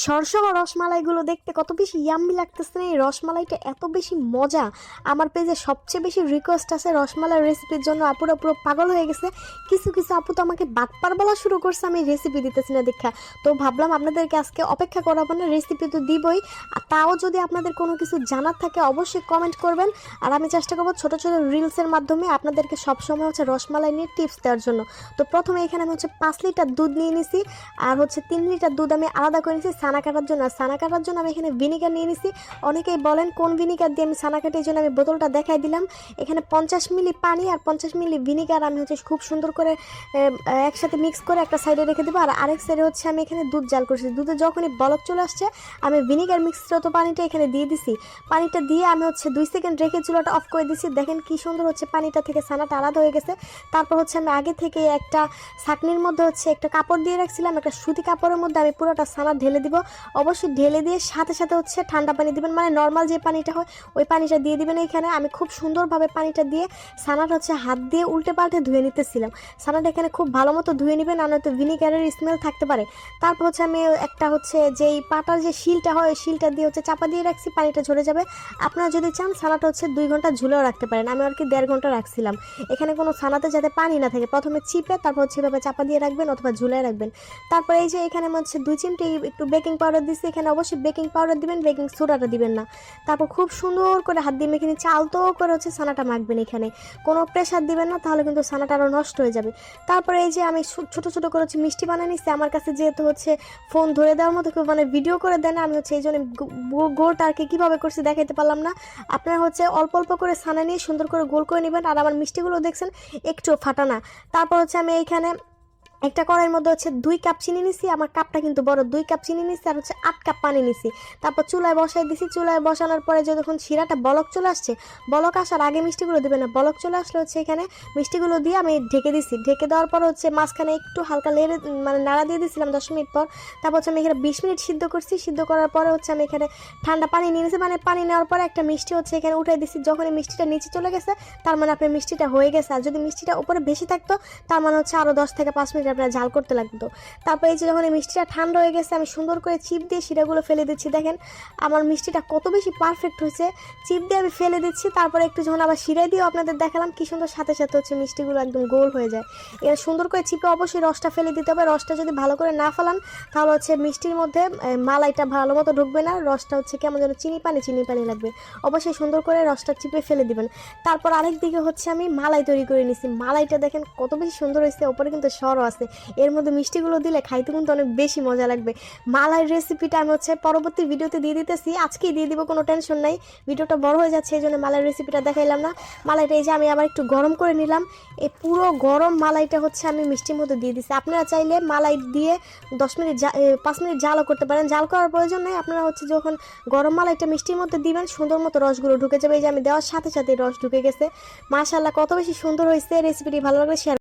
সরসহ রসমালাইগুলো দেখতে কত বেশি ইয়াম্মি লাগতেছে না। এই রসমালাইটা এত বেশি মজা। আমার পেজে সবচেয়ে বেশি রিকোয়েস্ট আছে রসমালাই রেসিপির জন্য। আপুরা পুরো পাগল হয়ে গেছে। কিছু কিছু আপু তো আমাকে বাটপার বলা শুরু করছে আমি রেসিপি দিতেছি না দেখা। তো ভাবলাম আপনাদেরকে আজকে অপেক্ষা করাবো না, রেসিপি তো দিবই। আর তাও যদি আপনাদের কোনো কিছু জানার থাকে অবশ্যই কমেন্ট করবেন। আর আমি চেষ্টা করবো ছোটো ছোটো রিলসের মাধ্যমে আপনাদেরকে সবসময় হচ্ছে রসমালাই নিয়ে টিপস দেওয়ার জন্য। তো প্রথমে এখানে আমি হচ্ছে 5 লিটার দুধ নিয়ে নিছি। আর হচ্ছে 3 লিটার দুধ আমি আলাদা করে নিছি ছানা কাটার জন্য। আর ছানা কাটার জন্য আমি এখানে ভিনিগার নিয়ে নিছি। অনেকেই বলেন কোন ভিনিগার দিয়ে আমি ছানা কাটি, এই জন্য আমি বোতলটা দেখাই দিলাম। এখানে 50 মিলি পানি আর 50 মিলি ভিনিগার আমি হচ্ছে খুব সুন্দর করে একসাথে মিক্স করে একটা সাইডে রেখে দেবো। আর আরেক সাইডে হচ্ছে আমি এখানে দুধ জাল করছি। দুধে যখনই বলক চলে আসছে আমি ভিনিগার মিক্সড পানিটা এখানে দিয়ে দিছি। পানিটা দিয়ে আমি হচ্ছে 2 সেকেন্ড রেখে চুলাটা অফ করে দিছি। দেখেন কি সুন্দর হচ্ছে পানিটা থেকে ছানাটা আলাদা হয়ে গেছে। তারপর হচ্ছে আমি আগে থেকে একটা ছাঁকনির মধ্যে হচ্ছে একটা কাপড় দিয়ে রাখছিলাম, একটা সুতি কাপড়ের মধ্যে আমি পুরোটা ছানা ঢেলে দিব। অবশ্যই ঢেলে দিয়ে সাথে সাথে হচ্ছে ঠান্ডা পানি দিবেন, মানে নর্মাল যে পানিটা হয় ওই পানিটা দিয়ে দিবেন। এখানে আমি খুব সুন্দরভাবে পানিটা দিয়ে ছানাটা হচ্ছে হাত দিয়ে উল্টে পাল্টে ধুয়ে নিতেছিলাম। ছানাটা এখানে খুব ভালো মতো ধুয়ে নেবেন, আর নয়তো ভিনিগারের স্মেল থাকতে পারে। তারপর হচ্ছে আমি একটা হচ্ছে যেই পাটার যে শিলটা হয় ওই শিলটা দিয়ে হচ্ছে চাপা দিয়ে রাখছি, পানিটা ঝরে যাবে। আপনারা যদি চান ছানাটা হচ্ছে 2 ঘন্টা ঝুলেও রাখতে পারেন। আমি আর কি 1.5 ঘন্টা রাখছিলাম। এখানে কোনো ছানাতে যাতে পানি না থাকে প্রথমে চিপে তারপর হচ্ছে এভাবে চাপা দিয়ে রাখবেন অথবা ঝুলায় রাখবেন। তারপরে এই যে এখানে হচ্ছে 2 চিমটি একটু বেকিং পাউডার দিচ্ছি। এখানে অবশ্যই বেকিং পাউডার দিবেন, বেকিং সোডাটা দিবেন না। তারপর খুব সুন্দর করে হাত দিয়ে মেখে নিচ্ছে, আলতো করে হচ্ছে ছানাটা মাখবেন। এখানে কোনো প্রেশার দিবেন না, তাহলে কিন্তু ছানাটা আরও নষ্ট হয়ে যাবে। তারপরে এই যে আমি ছোট ছোট করে হচ্ছে মিষ্টি বানিয়ে নিচ্ছি। আমার কাছে যেহেতু হচ্ছে ফোন ধরে দেওয়ার মতো কেউ মানে ভিডিও করে দেয় না, আমি হচ্ছে এই জন্য গোলটা আর কি কীভাবে করছি দেখাইতে পারলাম না। আপনারা হচ্ছে অল্প অল্প করে ছানা নিয়ে সুন্দর করে গোল করে নেবেন। আর আমার মিষ্টিগুলো দেখছেন একটু ফাটা না। তারপর হচ্ছে আমি এইখানে একটা কড়াইয়ের মধ্যে হচ্ছে 2 কাপ চিনি নিছি। আমার কাপটা কিন্তু বড়, 2 কাপ চিনি নিছি আর হচ্ছে 8 কাপ পানি নিছি। তারপর চুলায় বসাই দিছি। চুলায় বসানোর পরে যখন শিরাটা বলক চলে আসছে, বলক আসার আগে মিষ্টিগুলো দেবে না, বলক চলে আসলে হচ্ছে এখানে মিষ্টিগুলো দিয়ে আমি ঢেকে দিছি। ঢেকে দেওয়ার পর হচ্ছে মাঝখানে একটু হালকা লেড়ে মানে নাড়া দিয়ে দিয়েছিলাম 10 মিনিট পর। তারপর হচ্ছে আমি এখানে 20 মিনিট সিদ্ধ করছি। সিদ্ধ করার পরে হচ্ছে আমি এখানে ঠান্ডা পানি নিয়ে নিয়েছি, মানে পানি নেওয়ার পরে একটা মিষ্টি হচ্ছে এখানে উঠাই দিছি। যখন এই মিষ্টিটা নিচে চলে গেছে তার মানে আপনার মিষ্টিটা হয়ে গেছে। আর যদি মিষ্টিটা উপরে বেশি থাকতো তার মানে হচ্ছে আরও 10 থেকে 5 মিনিট আপনার ঝাল করতে লাগতো। তারপরে এই যে যখন এই মিষ্টিটা ঠান্ডা হয়ে গেছে আমি সুন্দর করে চিপ দিয়ে শিরাগুলো ফেলে দিচ্ছি। দেখেন আমার মিষ্টিটা কত বেশি পারফেক্ট হয়েছে। চিপ দিয়ে আমি ফেলে দিচ্ছি। তারপরে একটু যখন আবার শিরাই দিয়েও আপনাদের দেখালাম কি সুন্দর সাথে সাথে হচ্ছে মিষ্টিগুলো একদম গোল হয়ে যায়। এবার সুন্দর করে চিপে অবশ্যই রসটা ফেলে দিতে হবে। রসটা যদি ভালো করে না ফেলান তাহলে হচ্ছে মিষ্টির মধ্যে মালাইটা ভালো মতো ঢুকবে না। রসটা হচ্ছে কেমন যেন চিনি পানি লাগবে। অবশ্যই সুন্দর করে রসটা চিপে ফেলে দিবেন। তারপর আরেক দিকে হচ্ছে আমি মালাই তৈরি করে নিছি। মালাইটা দেখেন কত বেশি সুন্দর হয়েছে, ওপরে কিন্তু সরও আছে। এর মধ্যে মিষ্টিগুলো দিলে খাইতে কিন্তু অনেক বেশি মজা লাগবে। মালাইয়ের রেসিপিটা আমি হচ্ছে পরবর্তী ভিডিওতে দিয়ে দিতেছি, আজকেই দিয়ে দিব, কোনো টেনশন নাই। ভিডিওটা বড় হয়ে যাচ্ছে এই জন্য মালাইয়ের রেসিপিটা দেখাইলাম না। মালাইটা এই যে আমি আবার একটু গরম করে নিলাম। এই পুরো গরম মালাইটা হচ্ছে আমি মিষ্টির মধ্যে দিয়ে দিচ্ছি। আপনারা চাইলে মালাই দিয়ে 5 মিনিট জালও করতে পারেন। জাল করার প্রয়োজন নেই। আপনারা হচ্ছে যখন গরম মালাইটা মিষ্টির মধ্যে দিবেন সুন্দর মতো রসগুলো ঢুকে যাবে। এই যে আমি দেওয়ার সাথে সাথে রস ঢুকে গেছে। মাশাআল্লাহ কত বেশি সুন্দর হয়েছে। রেসিপিটি ভালো লাগলে শেয়ার